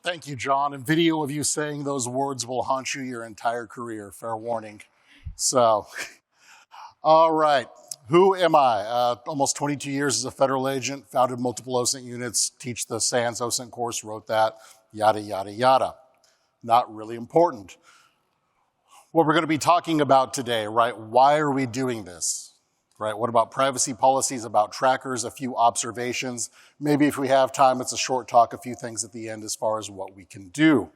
Thank you, John. And video of you saying those words will haunt you your entire career, fair warning. So, all right. Who am I? Almost 22 years as a federal agent, founded multiple OSINT units, teach the SANS OSINT course, wrote that, yada, yada, yada. Not really important. What we're going to be talking about today, right? Why are we doing this? Right? What about privacy policies, about trackers, a few observations. Maybe if we have time, it's a short talk, a few things at the end as far as what we can do.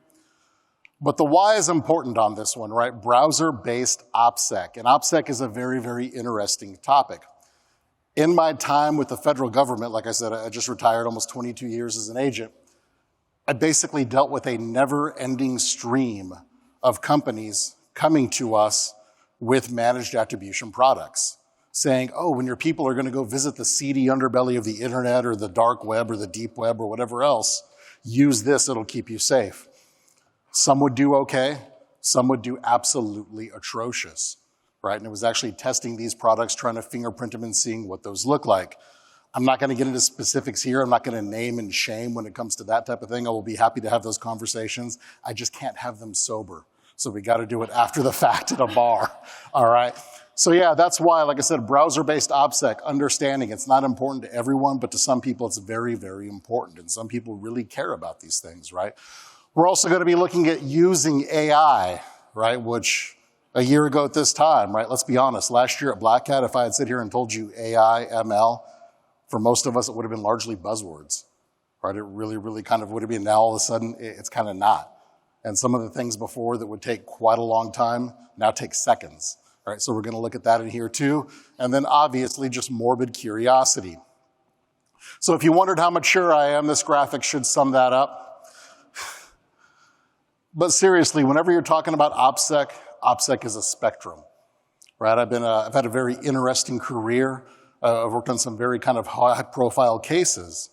But the why is important on this one, right? Browser-based OPSEC. And OPSEC is a very, very interesting topic. In my time with the federal government, like I said, I just retired almost 22 years as an agent, I basically dealt with a never-ending stream of companies coming to us with managed attribution products, saying, oh, when your people are going to go visit the seedy underbelly of the internet or the dark web or the deep web or whatever else, use this, it'll keep you safe. Some would do okay, some would do absolutely atrocious, right? And it was actually testing these products, trying to fingerprint them and seeing what those look like. I'm not going to get into specifics here. I'm not going to name and shame when it comes to that type of thing. I will be happy to have those conversations. I just can't have them sober. So we got to do it after the fact at a bar, all right? So yeah, that's why, like I said, browser-based OPSEC, understanding it's not important to everyone, but to some people it's very, very important. And some people really care about these things, right? We're also going to be looking at using AI, right? Which a year ago at this time, right? Let's be honest, last year at Black Hat, if I had sit here and told you AI, ML, for most of us it would have been largely buzzwords, right? It really, really kind of would have been. Now all of a sudden it's kind of not. And some of the things before that would take quite a long time now take seconds. All right, so we're going to look at that in here too. And then obviously just morbid curiosity. So if you wondered how mature I am, this graphic should sum that up. But seriously, whenever you're talking about OPSEC, OPSEC is a spectrum, right? I've had a very interesting career. I've worked on some very kind of high-profile cases,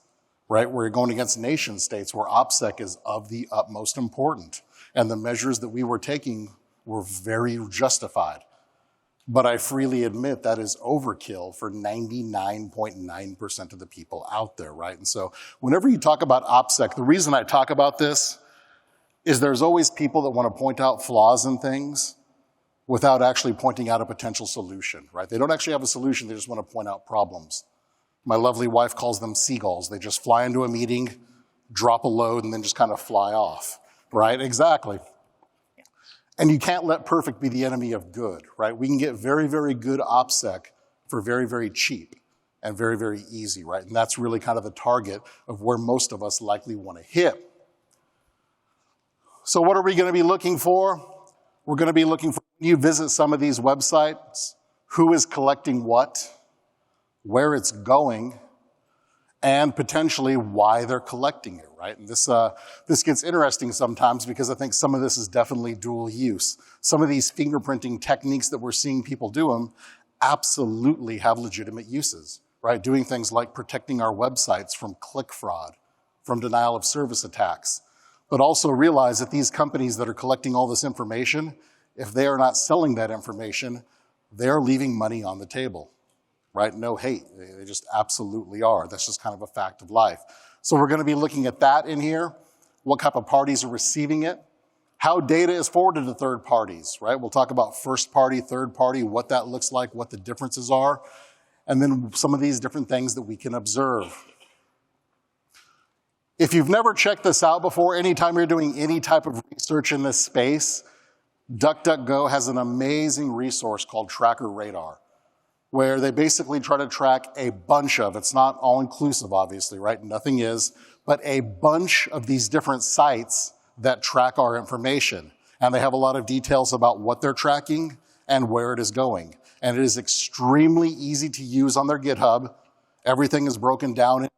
right, where you're going against nation states where OPSEC is of the utmost important. And the measures that we were taking were very justified. But I freely admit that is overkill for 99.9% of the people out there, right? And so whenever you talk about OPSEC, the reason I talk about this is there's always people that want to point out flaws in things without actually pointing out a potential solution, right? They don't actually have a solution, they just want to point out problems. My lovely wife calls them seagulls. They just fly into a meeting, drop a load, and then just kind of fly off, right? Exactly. And you can't let perfect be the enemy of good, right? We can get very, very good OPSEC for very, very cheap and very, very easy, right? And that's really kind of the target of where most of us likely want to hit. So what are we going to be looking for? We're going to be looking for, when you visit some of these websites, who is collecting what, where it's going, and potentially why they're collecting it, right? And this gets interesting sometimes because I think some of this is definitely dual use. Some of these fingerprinting techniques that we're seeing people do them absolutely have legitimate uses, right? Doing things like protecting our websites from click fraud, from denial of service attacks. But also realize that these companies that are collecting all this information, if they are not selling that information, they're leaving money on the table. Right? No hate, they just absolutely are. That's just kind of a fact of life. So we're going to be looking at that in here. What type of parties are receiving it? How data is forwarded to third parties, right? We'll talk about first party, third party, what that looks like, what the differences are, and then some of these different things that we can observe. If you've never checked this out before, anytime you're doing any type of research in this space, DuckDuckGo has an amazing resource called Tracker Radar, where they basically try to track a bunch of, it's not all-inclusive obviously, right? Nothing is, but a bunch of these different sites that track our information. And they have a lot of details about what they're tracking and where it is going. And it is extremely easy to use on their GitHub. Everything is broken down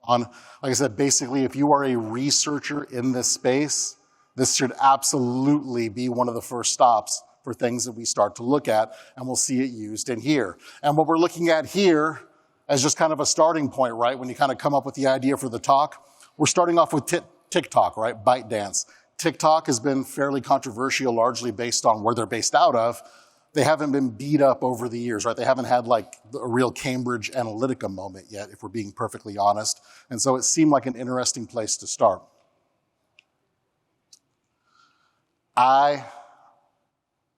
on, like I said, basically if you are a researcher in this space, this should absolutely be one of the first stops for things that we start to look at, and we'll see it used in here. And what we're looking at here as just kind of a starting point, right, when you kind of come up with the idea for the talk, we're starting off with TikTok, right, ByteDance. TikTok has been fairly controversial, largely based on where they're based out of. They haven't been beat up over the years, right? They haven't had like a real Cambridge Analytica moment yet, if we're being perfectly honest. And so it seemed like an interesting place to start. I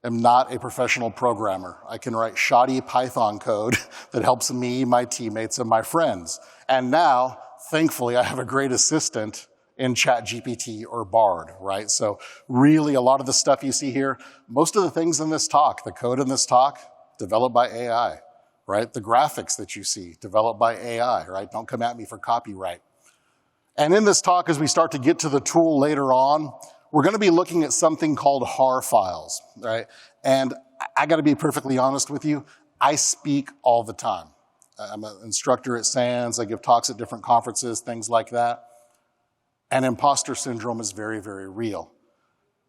am not a professional programmer. I can write shoddy Python code that helps me, my teammates, and my friends. And now, thankfully, I have a great assistant in ChatGPT or Bard, right? So really, a lot of the stuff you see here, most of the things in this talk, the code in this talk, developed by AI, right? The graphics that you see, developed by AI, right? Don't come at me for copyright. And in this talk, as we start to get to the tool later on, we're gonna be looking at something called HAR files, right? And I gotta be perfectly honest with you, I speak all the time. I'm an instructor at SANS, I give talks at different conferences, things like that. And imposter syndrome is very, very real.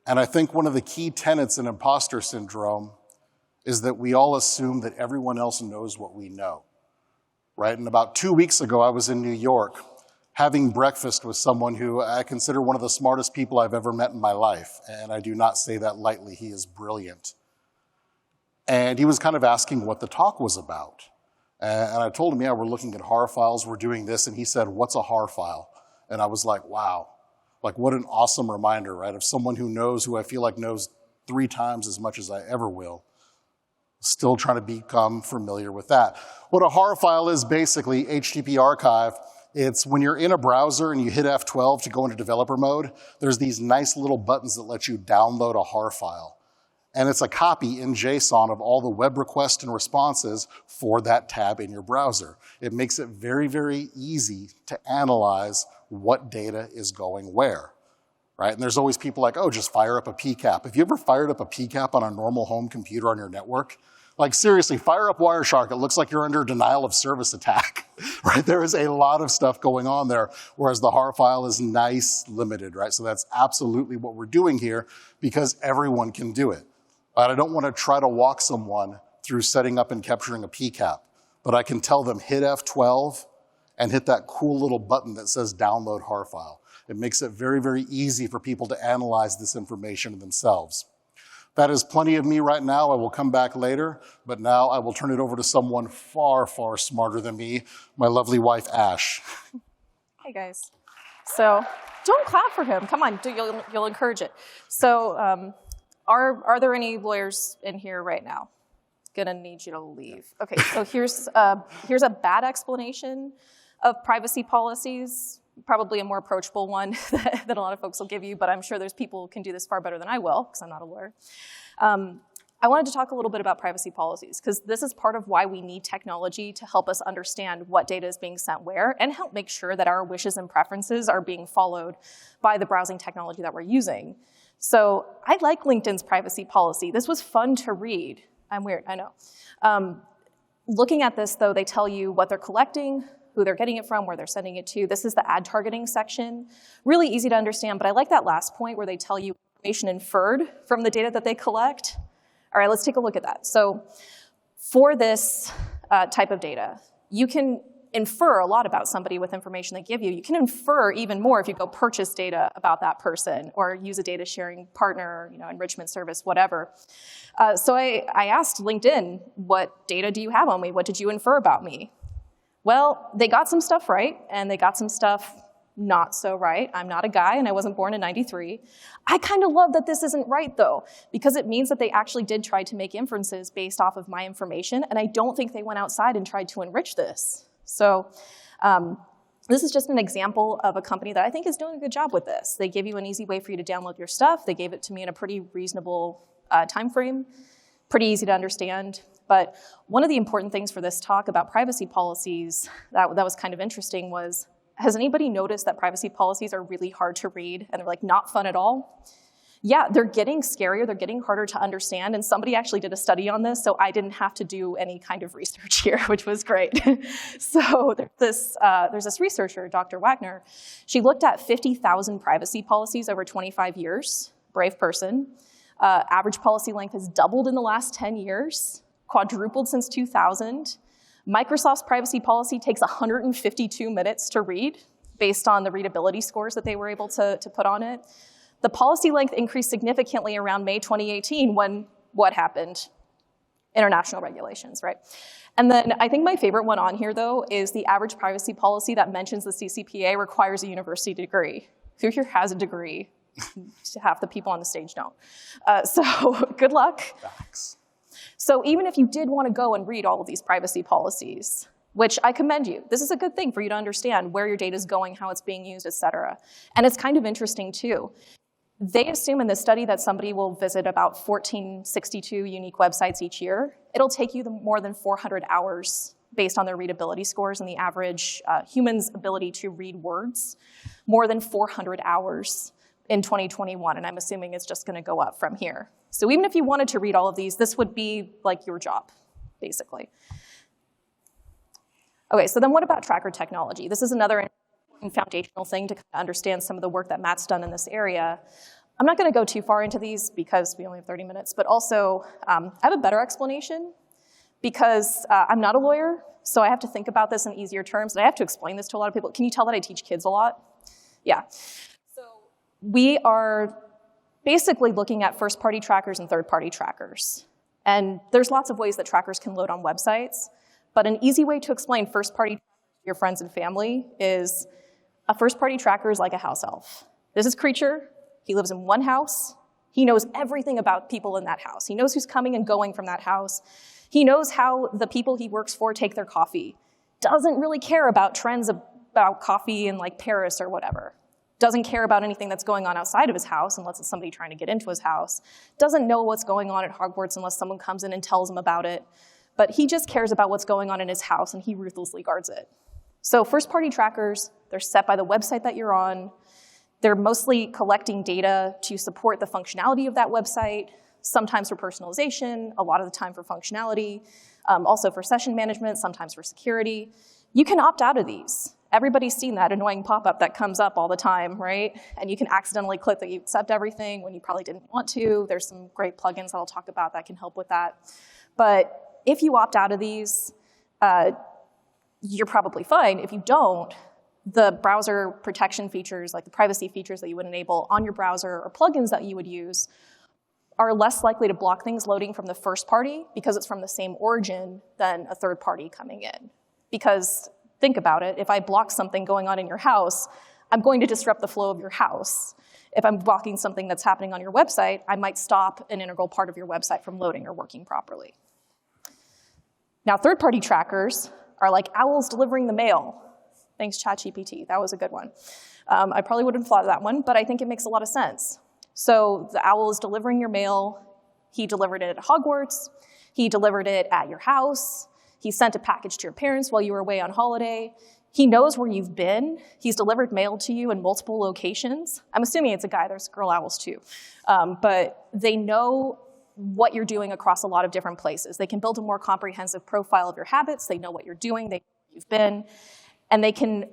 And I think one of the key tenets in imposter syndrome is that we all assume that everyone else knows what we know, right? And about 2 weeks ago, I was in New York having breakfast with someone who I consider one of the smartest people I've ever met in my life. And I do not say that lightly, he is brilliant. And he was kind of asking what the talk was about. And I told him, yeah, we're looking at HAR files, we're doing this. And he said, what's a HAR file? And I was like, wow, like what an awesome reminder, right? Of someone who knows, who I feel like knows 3 times as much as I ever will. Still trying to become familiar with that. What a HAR file is basically HTTP archive. It's when you're in a browser and you hit F12 to go into developer mode, there's these nice little buttons that let you download a HAR file. And it's a copy in JSON of all the web requests and responses for that tab in your browser. It makes it very, very easy to analyze what data is going where, right? And there's always people like, oh, just fire up a PCAP. Have you ever fired up a PCAP on a normal home computer on your network? Like seriously, fire up Wireshark. It looks like you're under a denial of service attack, right? There is a lot of stuff going on there, whereas the HAR file is nice, limited, right? So that's absolutely what we're doing here because everyone can do it. I don't want to try to walk someone through setting up and capturing a PCAP, but I can tell them hit F12 and hit that cool little button that says download HAR file. It makes it very, very easy for people to analyze this information themselves. That is plenty of me right now. I will come back later, but now I will turn it over to someone far, far smarter than me, my lovely wife, Ash. Hey, guys. So don't clap for him. Come on, you'll encourage it. So are there any lawyers in here right now? Gonna need you to leave. Okay, so here's a bad explanation of privacy policies, probably a more approachable one that a lot of folks will give you, but I'm sure there's people who can do this far better than I will, because I'm not a lawyer. I wanted to talk a little bit about privacy policies, because this is part of why we need technology to help us understand what data is being sent where, and help make sure that our wishes and preferences are being followed by the browsing technology that we're using. So I like LinkedIn's privacy policy. This was fun to read. I'm weird, I know. Looking at this, though, they tell you what they're collecting, who they're getting it from, where they're sending it to. This is the ad targeting section. Really easy to understand, but I like that last point where they tell you information inferred from the data that they collect. All right, let's take a look at that. So for this type of data, you can infer a lot about somebody with information they give you. You can infer even more if you go purchase data about that person or use a data sharing partner, enrichment service, whatever. So I asked LinkedIn, what data do you have on me? What did you infer about me? Well, they got some stuff right, and they got some stuff not so right. I'm not a guy, and I wasn't born in '93. I kind of love that this isn't right, though, because it means that they actually did try to make inferences based off of my information, and I don't think they went outside and tried to enrich this. So this is just an example of a company that I think is doing a good job with this. They give you an easy way for you to download your stuff. They gave it to me in a pretty reasonable time frame, pretty easy to understand. But one of the important things for this talk about privacy policies that was kind of interesting was, has anybody noticed that privacy policies are really hard to read and they're like not fun at all? Yeah, they're getting scarier, they're getting harder to understand, and somebody actually did a study on this, so I didn't have to do any kind of research here, which was great. So there's this researcher, Dr. Wagner. She looked at 50,000 privacy policies over 25 years, brave person. Average policy length has doubled in the last 10 years, quadrupled since 2000. Microsoft's privacy policy takes 152 minutes to read based on the readability scores that they were able to put on it. The policy length increased significantly around May 2018 when what happened? International regulations, right? And then I think my favorite one on here, though, is the average privacy policy that mentions the CCPA requires a university degree. Who here has a degree? Half the people on the stage don't. So good luck. Facts. So even if you did want to go and read all of these privacy policies, which I commend you, this is a good thing for you to understand where your data is going, how it's being used, et cetera. And it's kind of interesting too. They assume in this study that somebody will visit about 1462 unique websites each year. It'll take you more than 400 hours based on their readability scores and the average human's ability to read words, more than 400 hours in 2021, and I'm assuming it's just gonna go up from here. So even if you wanted to read all of these, this would be like your job, basically. Okay, so then what about tracker technology? This is another important foundational thing to kind of understand some of the work that Matt's done in this area. I'm not gonna go too far into these because we only have 30 minutes, but also I have a better explanation because I'm not a lawyer, so I have to think about this in easier terms, and I have to explain this to a lot of people. Can you tell that I teach kids a lot? Yeah. So we are basically looking at first-party trackers and third-party trackers. And there's lots of ways that trackers can load on websites, but an easy way to explain first-party to your friends and family is a first-party tracker is like a house elf. This is Creature. He lives in one house. He knows everything about people in that house. He knows who's coming and going from that house. He knows how the people he works for take their coffee. Doesn't really care about trends about coffee in like Paris or whatever. Doesn't care about anything that's going on outside of his house unless it's somebody trying to get into his house. Doesn't know what's going on at Hogwarts unless someone comes in and tells him about it. But he just cares about what's going on in his house and he ruthlessly guards it. So first-party trackers, they're set by the website that you're on. They're mostly collecting data to support the functionality of that website, sometimes for personalization, a lot of the time for functionality, also for session management, sometimes for security. You can opt out of these. Everybody's seen that annoying pop-up that comes up all the time, right? And you can accidentally click that you accept everything when you probably didn't want to. There's some great plugins that I'll talk about that can help with that. But if you opt out of these, you're probably fine. If you don't, the browser protection features, like the privacy features that you would enable on your browser or plugins that you would use, are less likely to block things loading from the first party because it's from the same origin than a third party coming in. Because think about it, if I block something going on in your house, I'm going to disrupt the flow of your house. If I'm blocking something that's happening on your website, I might stop an integral part of your website from loading or working properly. Now, third-party trackers are like owls delivering the mail. Thanks, ChatGPT, that was a good one. I probably wouldn't thought of that one, but I think it makes a lot of sense. So the owl is delivering your mail. He delivered it at Hogwarts. He delivered it at your house. He sent a package to your parents while you were away on holiday. He knows where you've been. He's delivered mail to you in multiple locations. I'm assuming it's a guy. There's girl owls too. But they know what you're doing across a lot of different places. They can build a more comprehensive profile of your habits. They know what you're doing. They know where you've been. And they can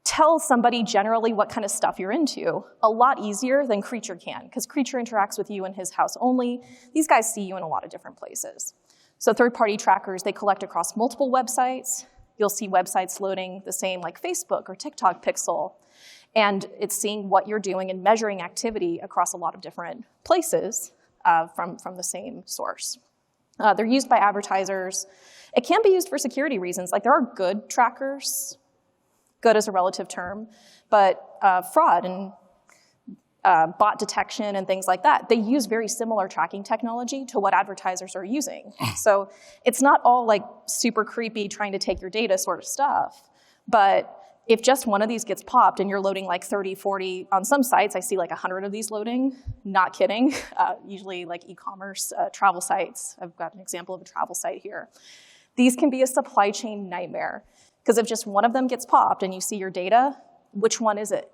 tell somebody generally what kind of stuff you're into a lot easier than Creature can, because Creature interacts with you in his house only. These guys see you in a lot of different places. So third-party trackers, they collect across multiple websites. You'll see websites loading the same like Facebook or TikTok pixel, and it's seeing what you're doing and measuring activity across a lot of different places from the same source. They're used by advertisers. It can be used for security reasons. Like there are good trackers. Good is a relative term, but fraud and bot detection and things like that, they use very similar tracking technology to what advertisers are using. So it's not all like super creepy trying to take your data sort of stuff, but if just one of these gets popped and you're loading like 30, 40, on some sites I see like 100 of these loading, not kidding, usually like e-commerce, travel sites. I've got an example of a travel site here. These can be a supply chain nightmare. Because if just one of them gets popped and you see your data, which one is it?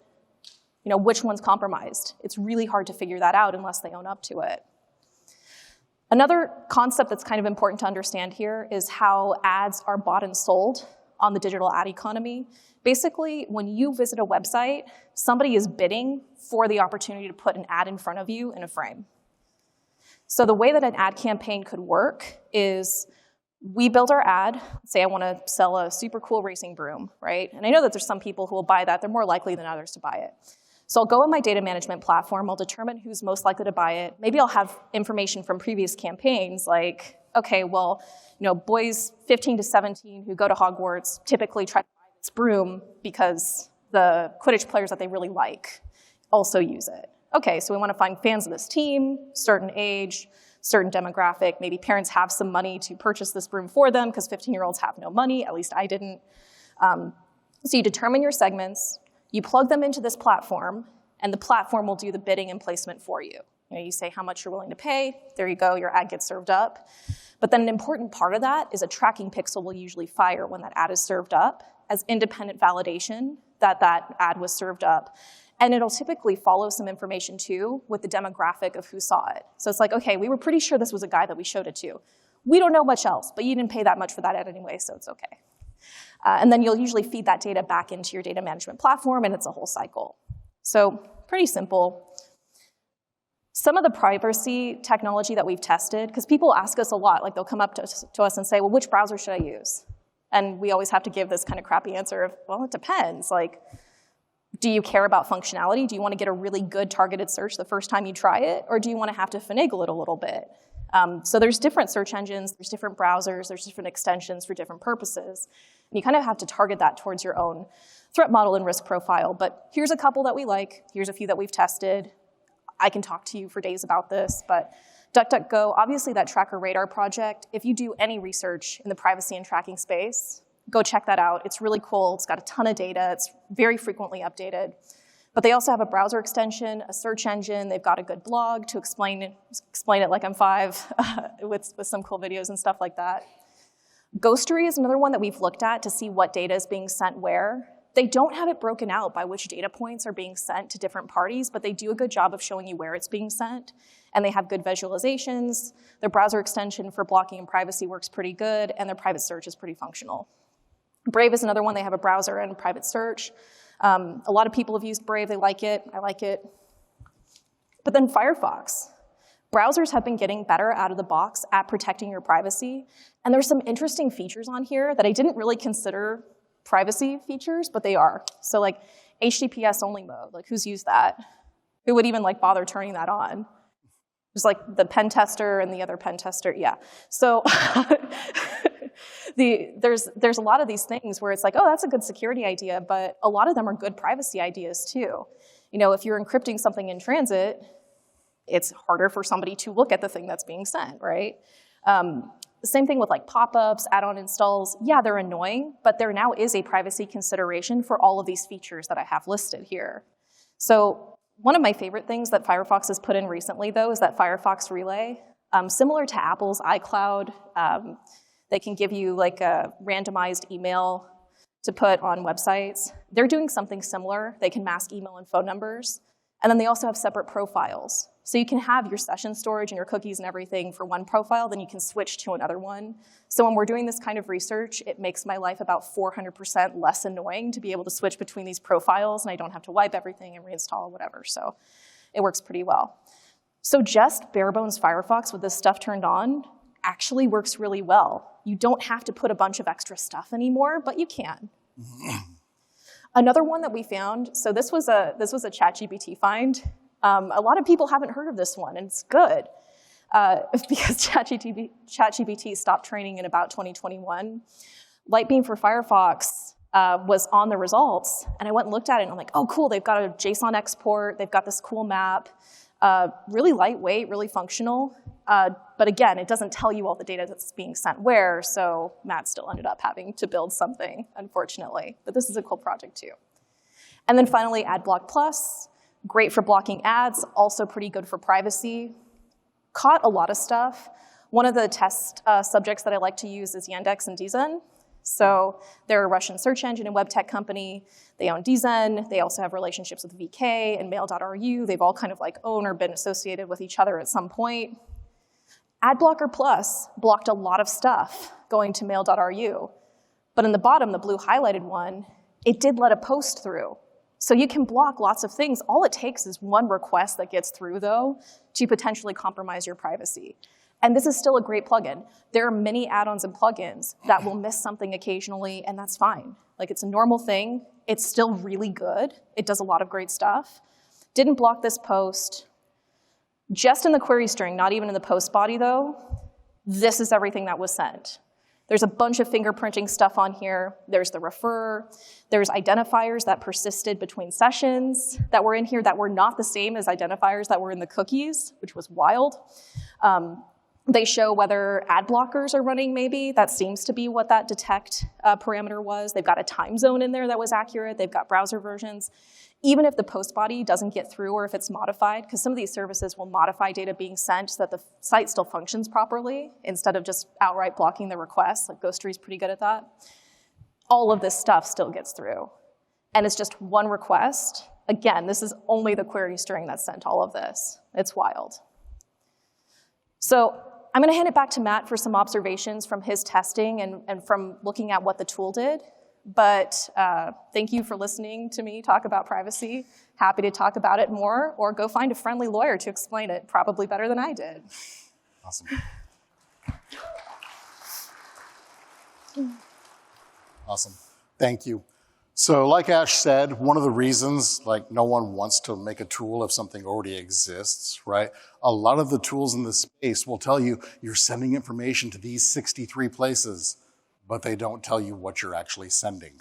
You know, which one's compromised? It's really hard to figure that out unless they own up to it. Another concept that's kind of important to understand here is how ads are bought and sold on the digital ad economy. Basically, when you visit a website, somebody is bidding for the opportunity to put an ad in front of you in a frame. So the way that an ad campaign could work is we build our ad, say I want to sell a super cool racing broom, right? And I know that there's some people who will buy that. They're more likely than others to buy it. So I'll go on my data management platform. I'll determine who's most likely to buy it. Maybe I'll have information from previous campaigns like, okay, well, you know, boys 15 to 17 who go to Hogwarts typically try to buy this broom because the Quidditch players that they really like also use it. Okay, so we want to find fans of this team, certain age, certain demographic. Maybe parents have some money to purchase this broom for them because 15-year-olds have no money. At least I didn't. So you determine your segments, you plug them into this platform, and the platform will do the bidding and placement for you. You say how much you're willing to pay. There you go, your ad gets served up. But then an important part of that is a tracking pixel will usually fire when that ad is served up as independent validation that that ad was served up. And it'll typically follow some information too with the demographic of who saw it. So it's like, okay, we were pretty sure this was a guy that we showed it to. We don't know much else, but you didn't pay that much for that ad anyway, so it's okay. And then you'll usually feed that data back into your data management platform, and it's a whole cycle. So pretty simple. Some of the privacy technology that we've tested, because people ask us a lot, like they'll come up to us and say, well, which browser should I use? And we always have to give this kind of crappy answer of, well, it depends. Like, do you care about functionality? Do you want to get a really good targeted search the first time you try it? Or do you want to have to finagle it a little bit? So there's different search engines, there's different browsers, there's different extensions for different purposes. And you kind of have to target that towards your own threat model and risk profile. But here's a couple that we like. Here's a few that we've tested. I can talk to you for days about this, but DuckDuckGo, obviously that Tracker Radar project, if you do any research in the privacy and tracking space, go check that out. It's really cool. It's got a ton of data. It's very frequently updated. But they also have a browser extension, a search engine. They've got a good blog to explain it like I'm 5 with some cool videos and stuff like that. Ghostery is another one that we've looked at to see what data is being sent where. They don't have it broken out by which data points are being sent to different parties, but they do a good job of showing you where it's being sent. And they have good visualizations. Their browser extension for blocking and privacy works pretty good, and their private search is pretty functional. Brave is another one. They have a browser and private search. A lot of people have used Brave. They like it. I like it. But then Firefox. Browsers have been getting better out of the box at protecting your privacy. And there's some interesting features on here that I didn't really consider privacy features, but they are. So like HTTPS only mode, like who's used that? Who would even like bother turning that on? There's like the pen tester and the other pen tester, yeah. So there's a lot of these things where it's like, oh, that's a good security idea, but a lot of them are good privacy ideas too. You know, if you're encrypting something in transit, it's harder for somebody to look at the thing that's being sent, right? Same thing with like pop-ups, add-on installs. Yeah, they're annoying, but there now is a privacy consideration for all of these features that I have listed here. So one of my favorite things that Firefox has put in recently, though, is that Firefox Relay. Similar to Apple's iCloud, they can give you like a randomized email to put on websites. They're doing something similar. They can mask email and phone numbers. And then they also have separate profiles. So you can have your session storage and your cookies and everything for one profile, then you can switch to another one. So when we're doing this kind of research, it makes my life about 400% less annoying to be able to switch between these profiles, and I don't have to wipe everything and reinstall whatever. So it works pretty well. So just bare bones Firefox with this stuff turned on actually works really well. You don't have to put a bunch of extra stuff anymore, but you can. Another one that we found, so this was a ChatGPT find. A lot of people haven't heard of this one, and it's good because ChatGPT stopped training in about 2021. Lightbeam for Firefox was on the results, and I went and looked at it, and I'm like, oh, cool, they've got a JSON export, they've got this cool map, really lightweight, really functional. But again, it doesn't tell you all the data that's being sent where, so Matt still ended up having to build something, unfortunately. But this is a cool project too. And then finally, AdBlock Plus. Great for blocking ads, also pretty good for privacy. Caught a lot of stuff. One of the test subjects that I like to use is Yandex and DZen. So they're a Russian search engine and web tech company. They own DZen. They also have relationships with VK and Mail.ru. They've all kind of like owned or been associated with each other at some point. AdBlocker Plus blocked a lot of stuff going to Mail.ru. But in the bottom, the blue highlighted one, it did let a post through. So you can block lots of things. All it takes is one request that gets through, though, to potentially compromise your privacy. And this is still a great plugin. There are many add-ons and plugins that will miss something occasionally, and that's fine. Like, it's a normal thing. It's still really good. It does a lot of great stuff. Didn't block this post. Just in the query string, not even in the post body, though, this is everything that was sent. There's a bunch of fingerprinting stuff on here. There's the refer. There's identifiers that persisted between sessions that were in here that were not the same as identifiers that were in the cookies, which was wild. They show whether ad blockers are running maybe. That seems to be what that detect parameter was. They've got a time zone in there that was accurate. They've got browser versions. Even if the post body doesn't get through or if it's modified, because some of these services will modify data being sent so that the site still functions properly instead of just outright blocking the request, like Ghostery's pretty good at that. All of this stuff still gets through. And it's just one request. Again, this is only the query string that sent all of this. It's wild. So I'm gonna hand it back to Matt for some observations from his testing and from looking at what the tool did. But thank you for listening to me talk about privacy. Happy to talk about it more, or go find a friendly lawyer to explain it, probably better than I did. Awesome. Awesome. Thank you. So like Ash said, one of the reasons like no one wants to make a tool if something already exists, right? A lot of the tools in this space will tell you you're sending information to these 63 places, but they don't tell you what you're actually sending,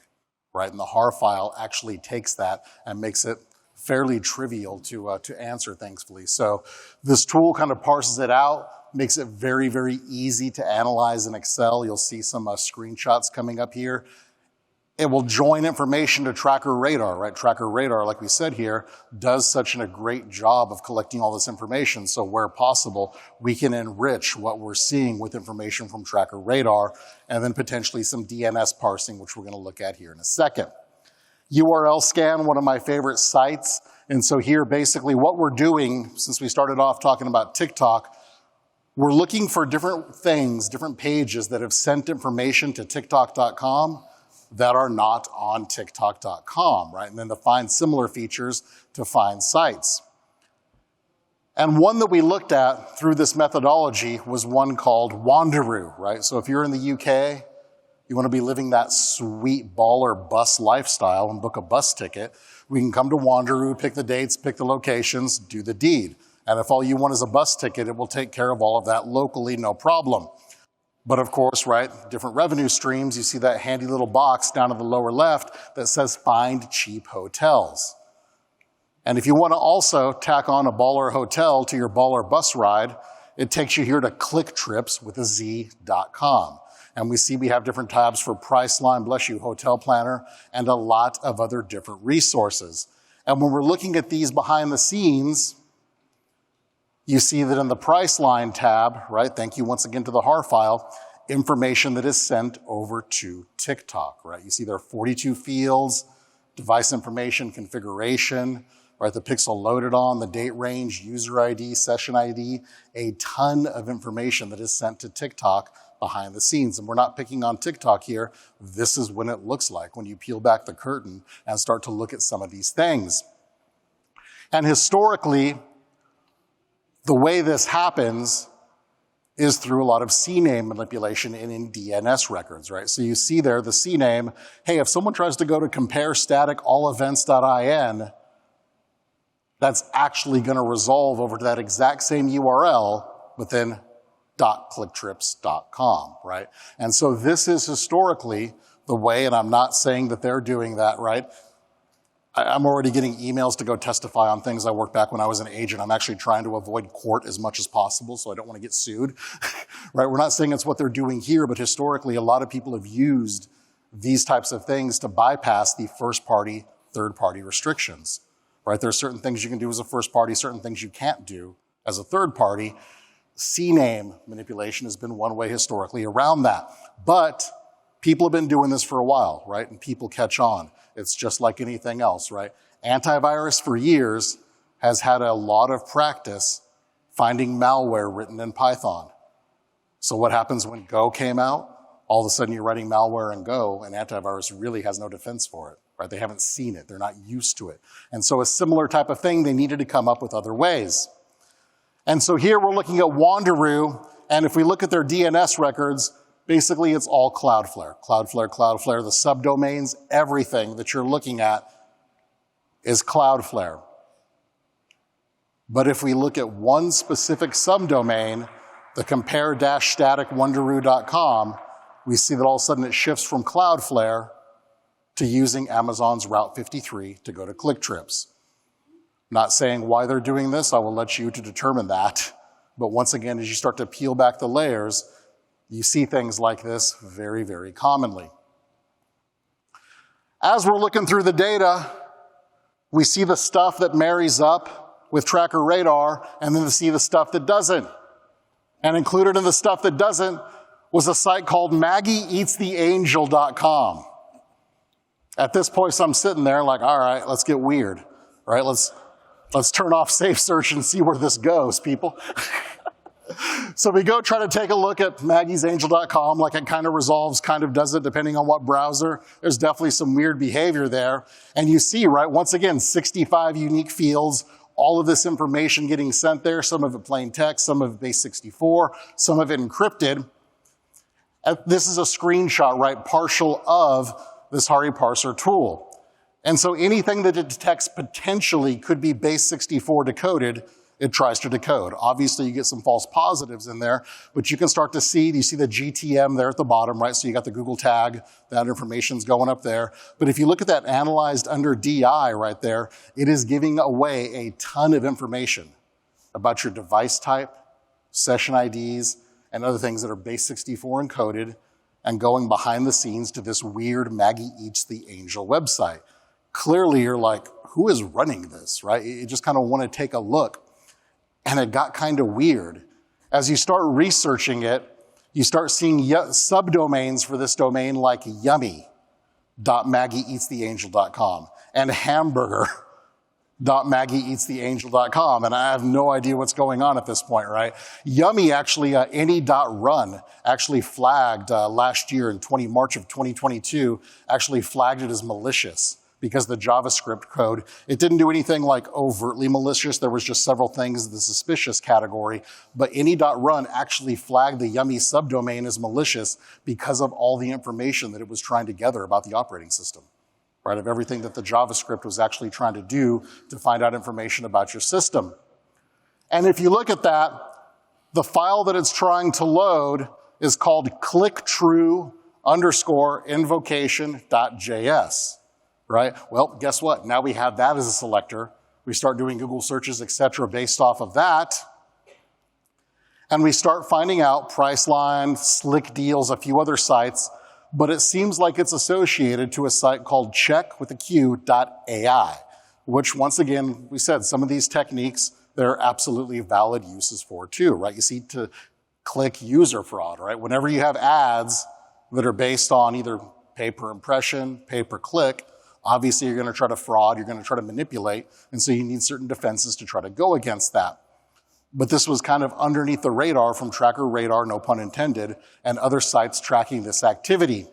right? And the HAR file actually takes that and makes it fairly trivial to answer, thankfully. So this tool kind of parses it out, makes it very, very easy to analyze in Excel. You'll see some screenshots coming up here. It will join information to Tracker Radar, right? Tracker Radar, like we said here, does such a great job of collecting all this information. So where possible, we can enrich what we're seeing with information from Tracker Radar, and then potentially some DNS parsing, which we're gonna look at here in a second. URL scan, one of my favorite sites. And so here, basically what we're doing, since we started off talking about TikTok, we're looking for different things, different pages that have sent information to TikTok.com that are not on TikTok.com, right? And then to find similar features to find sites. And one that we looked at through this methodology was one called Wanderoo, right? So if you're in the UK, you want to be living that sweet baller bus lifestyle and book a bus ticket, we can come to Wanderoo, pick the dates, pick the locations, do the deed. And if all you want is a bus ticket, it will take care of all of that locally, no problem. But of course, right, different revenue streams, you see that handy little box down in the lower left that says find cheap hotels. And if you want to also tack on a baller hotel to your baller bus ride, it takes you here to clicktrips.com. And we see we have different tabs for Priceline, bless you, Hotel Planner, and a lot of other different resources. And when we're looking at these behind the scenes, you see that in the Priceline tab, right, thank you once again to the HAR file, information that is sent over to TikTok, right? You see there are 42 fields, device information, configuration, right, the pixel loaded on, the date range, user ID, session ID, a ton of information that is sent to TikTok behind the scenes. And we're not picking on TikTok here. This is when it looks like when you peel back the curtain and start to look at some of these things. And historically, the way this happens is through a lot of CNAME manipulation in DNS records, right? So you see there the CNAME, hey, if someone tries to go to compare static allevents.in, that's actually gonna resolve over to that exact same URL within .clicktrips.com, right? And so this is historically the way, and I'm not saying that they're doing that, right? I'm already getting emails to go testify on things I worked back when I was an agent. I'm actually trying to avoid court as much as possible, so I don't want to get sued, right? We're not saying it's what they're doing here, but historically, a lot of people have used these types of things to bypass the first-party, third-party restrictions, right? There are certain things you can do as a first party, certain things you can't do as a third party. CNAME manipulation has been one way historically around that. But people have been doing this for a while, right? And people catch on. It's just like anything else, right? Antivirus for years has had a lot of practice finding malware written in Python. So what happens when Go came out? All of a sudden you're writing malware in Go and antivirus really has no defense for it, right? They haven't seen it. They're not used to it. And so a similar type of thing, they needed to come up with other ways. And so here we're looking at Wanderoo, and if we look at their DNS records, basically it's all Cloudflare. Cloudflare, Cloudflare, the subdomains, everything that you're looking at is Cloudflare. But if we look at one specific subdomain, the compare-static wanderoo.com, we see that all of a sudden it shifts from Cloudflare to using Amazon's Route 53 to go to ClickTrips. Not saying why they're doing this, I will let you to determine that. But once again, as you start to peel back the layers, you see things like this very, very commonly. As we're looking through the data, we see the stuff that marries up with Tracker Radar, and then we see the stuff that doesn't. And included in the stuff that doesn't was a site called MaggieEatsTheAngel.com. At this point, I'm sitting there like, all right, let's get weird. All right, let's turn off Safe Search and see where this goes, people. So we go try to take a look at Maggie'sAngel.com, like it kind of resolves, kind of doesn't, depending on what browser. There's definitely some weird behavior there. And you see, right, once again, 65 unique fields, all of this information getting sent there, some of it plain text, some of it base 64, some of it encrypted. This is a screenshot, right, partial of this Hari Parser tool. And so anything that it detects potentially could be base 64 decoded, it tries to decode. Obviously, you get some false positives in there, but you can start to see, you see the GTM there at the bottom, right? So you got the Google tag, that information's going up there. But if you look at that analyzed under DI right there, it is giving away a ton of information about your device type, session IDs, and other things that are base 64 encoded and going behind the scenes to this weird Maggie Eats the Angel website. Clearly, you're like, who is running this, right? You just kind of want to take a look. And it got kind of weird. As you start researching it, you start seeing subdomains for this domain like yummy.maggieeatstheangel.com and hamburger.maggieeatstheangel.com. And I have no idea what's going on at this point, right? Yummy actually, any.run actually flagged last year in March of 2022, actually flagged it as malicious. Because the JavaScript code, it didn't do anything like overtly malicious. There was just several things in the suspicious category. But any.run actually flagged the Yummy subdomain as malicious because of all the information that it was trying to gather about the operating system, right? Of everything that the JavaScript was actually trying to do to find out information about your system. And if you look at that, the file that it's trying to load is called clicktrue_invocation.js. Right? Well, guess what? Now we have that as a selector. We start doing Google searches, et cetera, based off of that. And we start finding out Priceline, Slick Deals, a few other sites, but it seems like it's associated to a site called check.ai, which once again, we said some of these techniques, there are absolutely valid uses for too, right? You see to click user fraud, right? Whenever you have ads that are based on either pay per impression, pay per click, obviously, you're going to try to fraud, you're going to try to manipulate, and so you need certain defenses to try to go against that. But this was kind of underneath the radar from Tracker Radar, no pun intended, and other sites tracking this activity.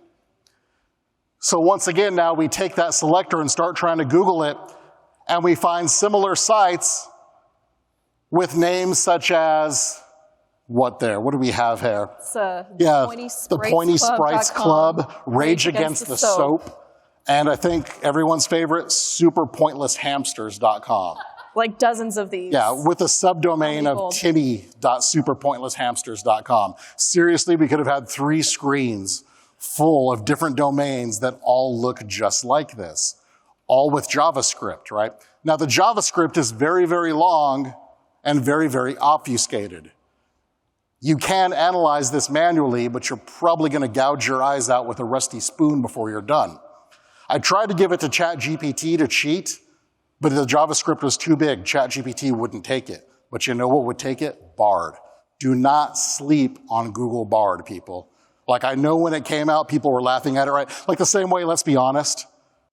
So once again, now we take that selector and start trying to Google it, and we find similar sites with names such as, what there? What do we have here? It's the Pointy Sprites Club, Rage Against the Soap. And I think everyone's favorite, superpointlesshamsters.com. Like dozens of these. Yeah, with a subdomain of timmy.superpointlesshamsters.com. Seriously, we could have had 3 screens full of different domains that all look just like this, all with JavaScript, right? Now, the JavaScript is very, very long and very, very obfuscated. You can analyze this manually, but you're probably going to gouge your eyes out with a rusty spoon before you're done. I tried to give it to ChatGPT to cheat, but the JavaScript was too big. ChatGPT wouldn't take it. But you know what would take it? Bard. Do not sleep on Google Bard, people. Like, I know when it came out, people were laughing at it, right? Like the same way, let's be honest.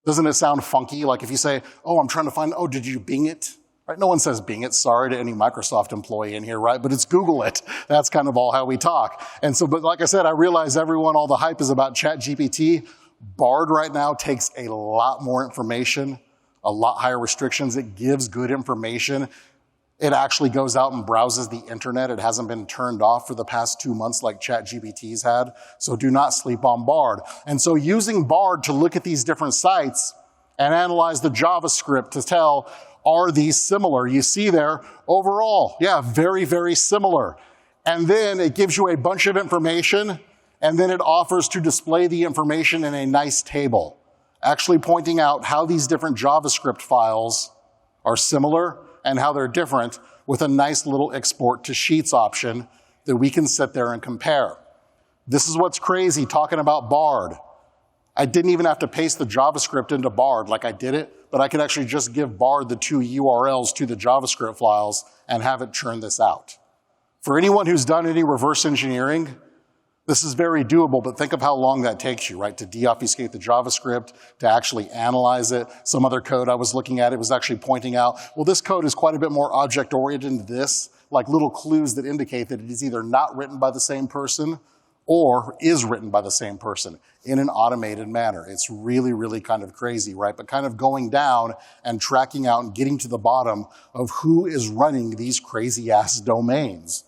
Doesn't it sound funky? Like if you say, oh, I'm trying to find, oh, did you Bing it? Right? No one says Bing it. Sorry to any Microsoft employee in here, right? But it's Google it. That's kind of all how we talk. And so, but like I said, I realize all the hype is about ChatGPT. Bard right now takes a lot more information, a lot higher restrictions. It gives good information. It actually goes out and browses the internet. It hasn't been turned off for the past 2 months like ChatGPT's had. So do not sleep on Bard. And so using Bard to look at these different sites and analyze the JavaScript to tell, are these similar? You see there, overall, yeah, very, very similar. And then it gives you a bunch of information And then it offers to display the information in a nice table, actually pointing out how these different JavaScript files are similar and how they're different with a nice little export to Sheets option that we can sit there and compare. This is what's crazy talking about Bard. I didn't even have to paste the JavaScript into Bard like I did it, but I could actually just give Bard the 2 URLs to the JavaScript files and have it churn this out. For anyone who's done any reverse engineering, this is very doable, but think of how long that takes you, right? To deobfuscate the JavaScript, to actually analyze it. Some other code I was looking at, it was actually pointing out, well, this code is quite a bit more object-oriented than this, like little clues that indicate that it is either not written by the same person or is written by the same person in an automated manner. It's really, really kind of crazy, right? But kind of going down and tracking out and getting to the bottom of who is running these crazy-ass domains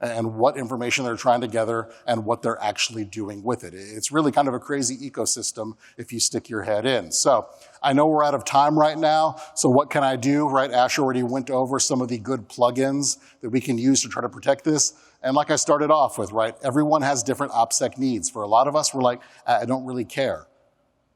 and what information they're trying to gather and what they're actually doing with it. It's really kind of a crazy ecosystem if you stick your head in. So I know we're out of time right now, so what can I do, right? Ash already went over some of the good plugins that we can use to try to protect this. And like I started off with, right, everyone has different OPSEC needs. For a lot of us, we're like, I don't really care,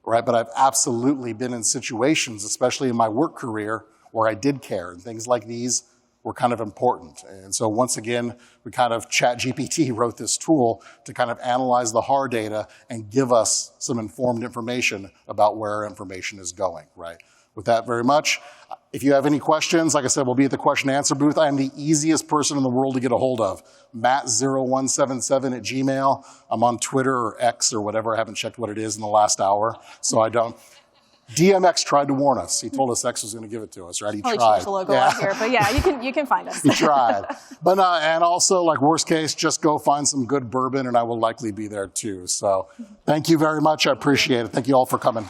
right? But I've absolutely been in situations, especially in my work career, where I did care, and things like these were kind of important. And so once again, we kind of ChatGPT wrote this tool to kind of analyze the hard data and give us some informed information about where our information is going, right? With that very much, if you have any questions, like I said, we'll be at the question and answer booth. I am the easiest person in the world to get a hold of. Matt0177@gmail. I'm on Twitter or X or whatever. I haven't checked what it is in the last hour, so I don't. DMX tried to warn us. He told us X was going to give it to us, right? He tried. Change the logo on here, but yeah, you can find us. He tried. But and also, like worst case, just go find some good bourbon, and I will likely be there too. So thank you very much. I appreciate it. Thank you all for coming.